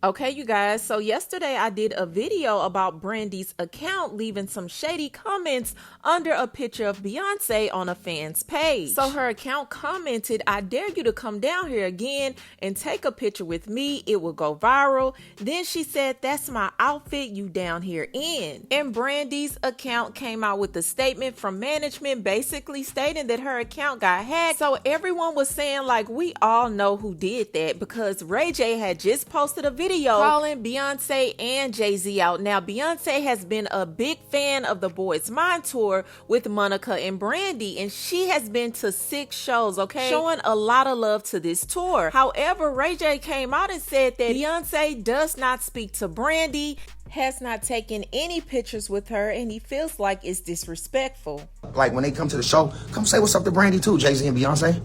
Okay, you guys, so yesterday I did a video about Brandy's account leaving some shady comments under a picture of Beyoncé on a fan's page. So her account commented, "I dare you to come down here again and take a picture with me. It will go viral." Then she said, "That's my outfit you down here in." And Brandy's account came out with a statement from management basically stating that her account got hacked. So everyone was saying like, we all know who did that because Ray J had just posted a video calling Beyoncé and Jay-Z out. Now, Beyoncé has been a big fan of the Boys Mind tour with Monica and Brandy, and she has been to 6 shows, okay? Showing a lot of love to this tour. However, Ray J came out and said that Beyoncé does not speak to Brandy, has not taken any pictures with her, and he feels like it's disrespectful. Like when they come to the show, come say what's up to Brandy too, Jay-Z and Beyonce.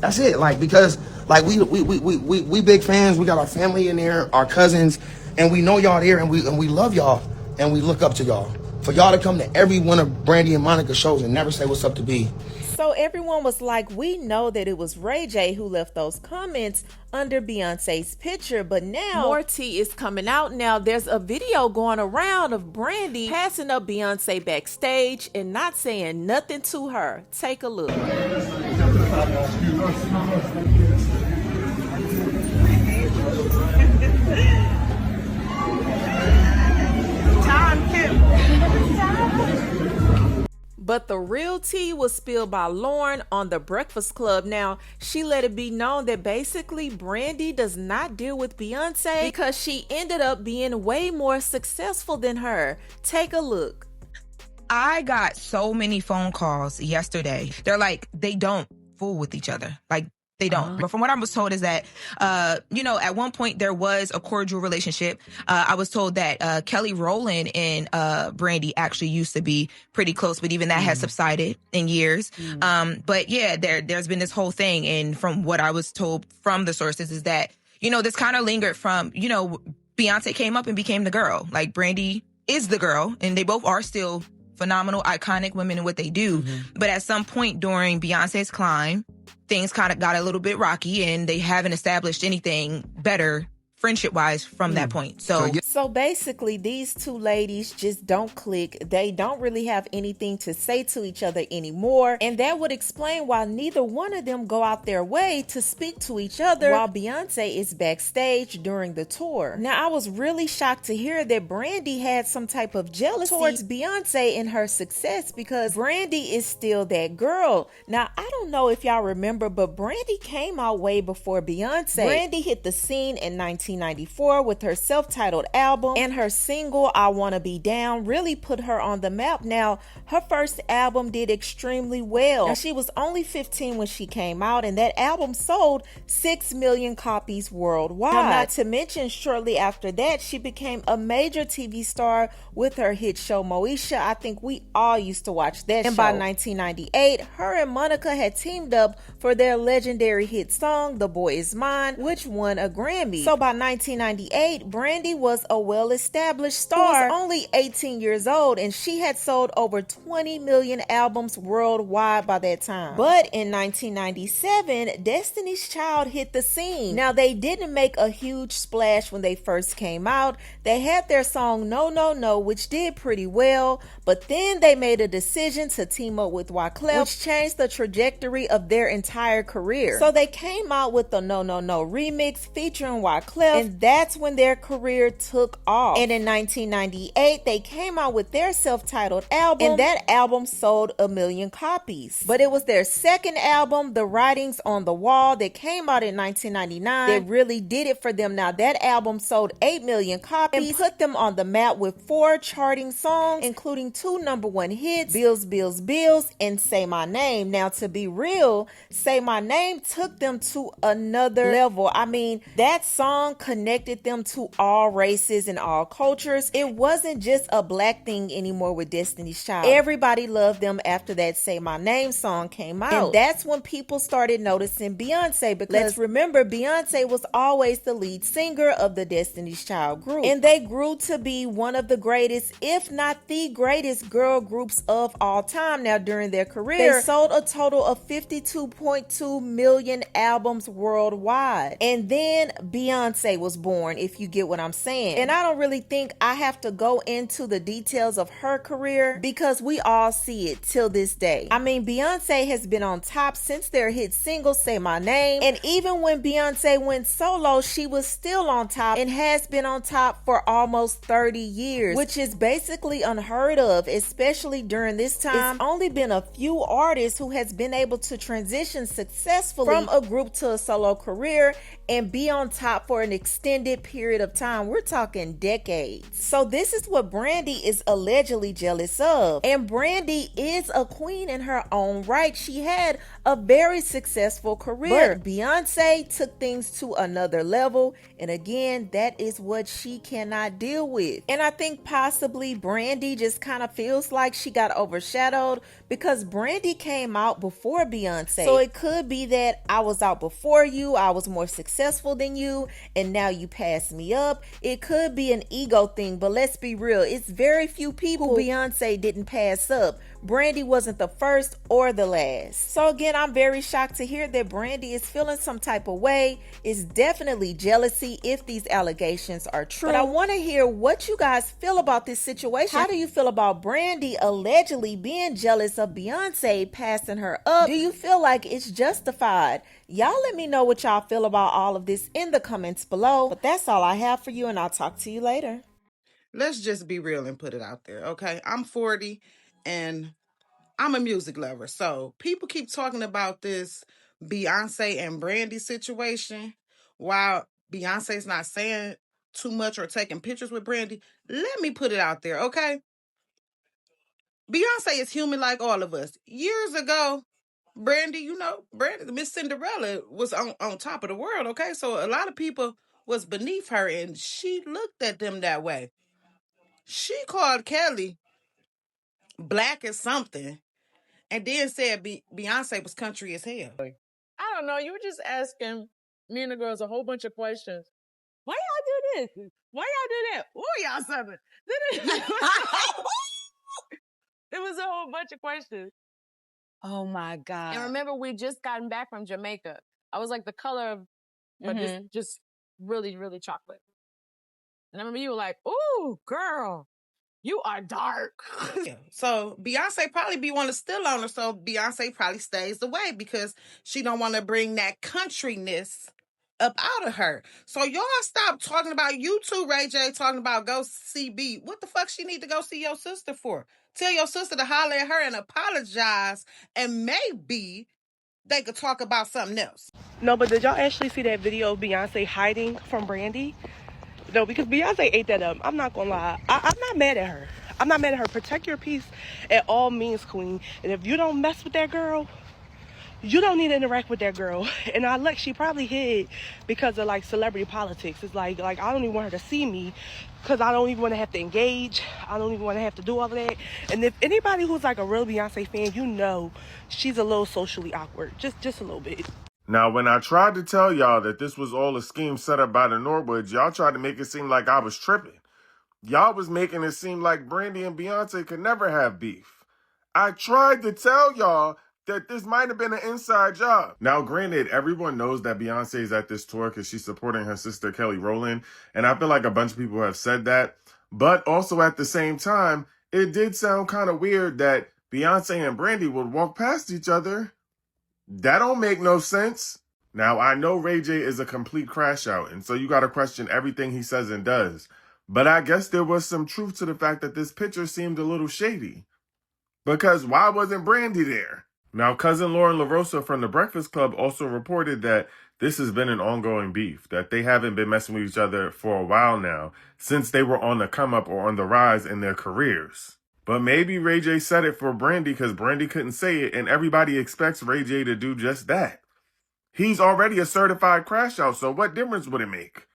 That's it. Like, because like we big fans. We got our family in there, our cousins, and we know y'all there, and we love y'all, and we look up to y'all. For y'all to come to every one of Brandy and Monica shows and never say what's up to B. So everyone was like, we know that it was Ray J who left those comments under Beyonce's picture, but now more tea is coming out. Now there's a video going around of Brandy passing up Beyonce backstage and not saying nothing to her. Take a look. But the real tea was spilled by Lauren on The Breakfast Club. Now, she let it be known that basically Brandy does not deal with Beyonce because she ended up being way more successful than her. Take a look. I got so many phone calls yesterday. They're like, they don't fool with each other. Like, they don't. But from what I was told is that, at one point there was a cordial relationship. I was told that Kelly Rowland and Brandy actually used to be pretty close, but even that has subsided in years. But yeah, there's been this whole thing. And from what I was told from the sources is that, this kind of lingered from, Beyonce came up and became the girl. Like Brandy is the girl, and they both are still phenomenal, iconic women in what they do. But at some point during Beyonce's climb, things kind of got a little bit rocky, and they haven't established anything better friendship-wise from that point. So basically, these two ladies just don't click. They don't really have anything to say to each other anymore. And that would explain why neither one of them go out their way to speak to each other while Beyonce is backstage during the tour. Now, I was really shocked to hear that Brandy had some type of jealousy towards Beyonce and her success because Brandy is still that girl. Now, I don't know if y'all remember, but Brandy came out way before Beyonce. Brandy hit the scene in 1994 with her self-titled album, and her single I Wanna Be Down really put her on the map. Now, her first album did extremely well. Now, she was only 15 when she came out, and that album sold 6 million copies worldwide. Now, not to mention, shortly after that, she became a major TV star with her hit show Moesha. I think we all used to watch that show. And by 1998, her and Monica had teamed up for their legendary hit song, The Boy Is Mine, which won a Grammy. So by 1998, Brandy was a well-established star, who was only 18 years old, and she had sold over 20 million albums worldwide by that time. But in 1997, Destiny's Child hit the scene. Now, they didn't make a huge splash when they first came out. They had their song No No No, which did pretty well, but then they made a decision to team up with Wyclef, which changed the trajectory of their entire career. So they came out with the No No No remix featuring Wyclef, and that's when their career took off. And in 1998, they came out with their self-titled album, and that album sold 1 million copies. But it was their second album, The Writings on the Wall, that came out in 1999 that really did it for them. Now, that album sold 8 million copies and put them on the map with 4 charting songs, including 2 #1 hits, Bills, Bills, Bills, and Say My Name. Now, to be real, Say My Name took them to another level. I mean, that song connected them to all races and all cultures. It wasn't just a black thing anymore with Destiny's Child. Everybody loved them after that Say My Name song came out. And that's when people started noticing Beyonce, because let's remember, Beyonce was always the lead singer of the Destiny's Child group. And they grew to be one of the greatest, if not the greatest, girl groups of all time. Now, during their career, they sold a total of 52.2 million albums worldwide. And then Beyoncé Beyonce was born, if you get what I'm saying. And I don't really think I have to go into the details of her career because we all see it till this day. I mean, Beyonce has been on top since their hit single Say My Name, and even when Beyonce went solo, she was still on top and has been on top for almost 30 years, which is basically unheard of, especially during this time. It's only been a few artists who has been able to transition successfully from a group to a solo career and be on top for an extended period of time. We're talking decades. So this is what Brandy is allegedly jealous of. And Brandy is a queen in her own right. She had a very successful career. But Beyonce took things to another level. And again, that is what she cannot deal with. And I think possibly Brandy just kind of feels like she got overshadowed because Brandy came out before Beyonce. So it could be that I was out before you, I was more successful than you, and now you passed me up. It could be an ego thing, but let's be real. It's very few people who Beyonce didn't pass up. Brandy wasn't the first or the last. So again, I'm very shocked to hear that Brandy is feeling some type of way. It's definitely jealousy if these allegations are true. But I want to hear what you guys feel about this situation. How do you feel about Brandy allegedly being jealous of Beyonce passing her up? Do you feel like it's justified? Y'all let me know what y'all feel about all of this in the comments below. But that's all I have for you, and I'll talk to you later. Let's just be real and put it out there, okay? I'm 40 and I'm a music lover. So people keep talking about this Beyonce and Brandy situation while Beyonce's not saying too much or taking pictures with Brandy. Let me put it out there, okay? Beyonce is human like all of us. Years ago, Brandy, Brandy, Miss Cinderella was on top of the world, okay? So a lot of people was beneath her and she looked at them that way. She called Kelly black as something and then said Beyonce was country as hell. I don't know. You were just asking me and the girls a whole bunch of questions. Why y'all do this? Why y'all do that? What were y'all subbing? It was a whole bunch of questions. Oh my God. And remember, we just gotten back from Jamaica. I was like the color of, but just really, really chocolate. And I remember you were like, ooh, girl, you are dark. So Beyonce probably be wanting to steal on her. So Beyonce probably stays away because she don't want to bring that countryness up out of her. So y'all stop talking about you too, Ray J, talking about go see B. What the fuck she need to go see your sister for? Tell your sister to holler at her and apologize, and maybe they could talk about something else. No, but did y'all actually see that video of Beyonce hiding from Brandy? No, because Beyonce ate that up. I'm not gonna lie. I'm not mad at her. I'm not mad at her. Protect your peace at all means, queen. And if you don't mess with that girl, you don't need to interact with that girl. And she probably hid because of like celebrity politics. It's like I don't even want her to see me because I don't even want to have to engage. I don't even want to have to do all of that. And if anybody who's like a real Beyonce fan, you know she's a little socially awkward. Just a little bit. Now, when I tried to tell y'all that this was all a scheme set up by the Norwoods, y'all tried to make it seem like I was tripping. Y'all was making it seem like Brandy and Beyonce could never have beef. I tried to tell y'all that this might have been an inside job. Now, granted, everyone knows that Beyonce is at this tour because she's supporting her sister Kelly Rowland, and I feel like a bunch of people have said that. But also at the same time, it did sound kind of weird that Beyonce and Brandy would walk past each other. That don't make no sense. Now, I know Ray J is a complete crash out, and so you got to question everything he says and does. But I guess there was some truth to the fact that this picture seemed a little shady. Because why wasn't Brandy there? Now, cousin Lauren LaRosa from The Breakfast Club also reported that this has been an ongoing beef, that they haven't been messing with each other for a while now, since they were on the come up or on the rise in their careers. But maybe Ray J said it for Brandy because Brandy couldn't say it, and everybody expects Ray J to do just that. He's already a certified crash out, so what difference would it make?